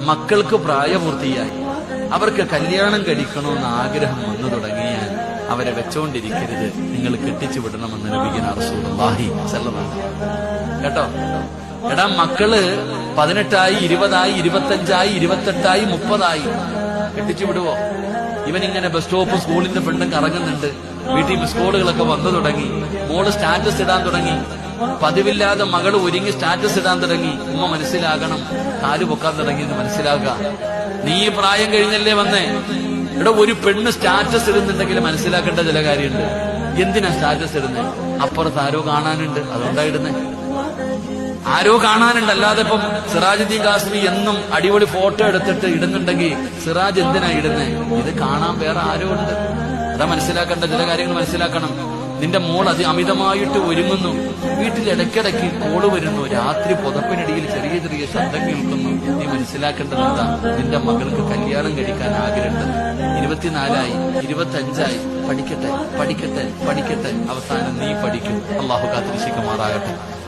മക്കൾക്ക് പ്രായപൂർത്തിയായി, അവർക്ക് കല്യാണം കഴിക്കണമെന്ന് ആഗ്രഹം വന്നു തുടങ്ങിയാൽ അവരെ വെച്ചോണ്ടിരിക്കരുത്, നിങ്ങൾ കെട്ടിച്ചു വിടണമെന്ന് നബിയുനാ റസൂലുള്ളാഹി സ്വല്ലല്ലാഹു അലൈഹി വസല്ലം. കേട്ടോ, എടാ മക്കള് 18ആയി, 20ആയി, 25ആയി, 28ആയി, 30ആയി, കെട്ടിച്ചു വിടുവോ? ഇവനിങ്ങനെ ബസ് സ്റ്റോപ്പ് സ്കൂളിന്റെ ഫ്രണ്ടും കറങ്ങുന്നുണ്ട്, വീട്ടിൽ മിസ് കോളുകളൊക്കെ വന്നു തുടങ്ങി, മോള് സ്റ്റാറ്റസ് ഇടാൻ തുടങ്ങി, പതിവില്ലാതെ മകള് ഒരുങ്ങി സ്റ്റാറ്റസ് ഇടാൻ തുടങ്ങി. ഉമ്മ മനസ്സിലാകണം, കാല് പൊക്കാൻ തുടങ്ങി എന്ന് മനസ്സിലാക്കുക. നീ പ്രായം കഴിഞ്ഞല്ലേ വന്നേ. ഇവിടെ ഒരു പെണ്ണ് സ്റ്റാറ്റസ് ഇടുന്നുണ്ടെങ്കിൽ മനസ്സിലാക്കേണ്ട ചില കാര്യമുണ്ട്. എന്തിനാ സ്റ്റാറ്റസ് ഇടുന്നത്? അപ്പുറത്ത് ആരോ കാണാനുണ്ട്, അതുകൊണ്ടാ ഇടുന്നേ. ആരോ കാണാനുണ്ട്. അല്ലാതെ ഇപ്പം സിറാജുദ്ദീൻ കാസിമി എന്നും അടിപൊളി ഫോട്ടോ എടുത്തിട്ട് ഇടുന്നുണ്ടെങ്കിൽ സിറാജ് എന്തിനാ ഇടുന്നേ? ഇത് കാണാൻ വേറെ ആരോ ഉണ്ട്. അതാ മനസ്സിലാക്കേണ്ട ചില കാര്യങ്ങൾ മനസ്സിലാക്കണം. നിന്റെ മോൾ അമിതമായിട്ട് ഒരുങ്ങുന്നു, വീട്ടിൽ ഇടയ്ക്കിടയ്ക്ക് കോള് വരുന്നു, രാത്രി പുതപ്പിനടിയിൽ ചെറിയ ചെറിയ ശബ്ദം കേൾക്കുന്നു. നീ മനസ്സിലാക്കേണ്ടത് എന്താ? നിന്റെ മകൾക്ക് കല്യാണം കഴിക്കാൻ ആഗ്രഹമുണ്ട്. 24ആയി, 25ആയി, പഠിക്കട്ടെ പഠിക്കട്ടെ പഠിക്കട്ടെ, അവസാനം നീ പഠിക്കും. അള്ളാഹു കാത്തിരക്ഷിക്കുമാറാകട്ടെ.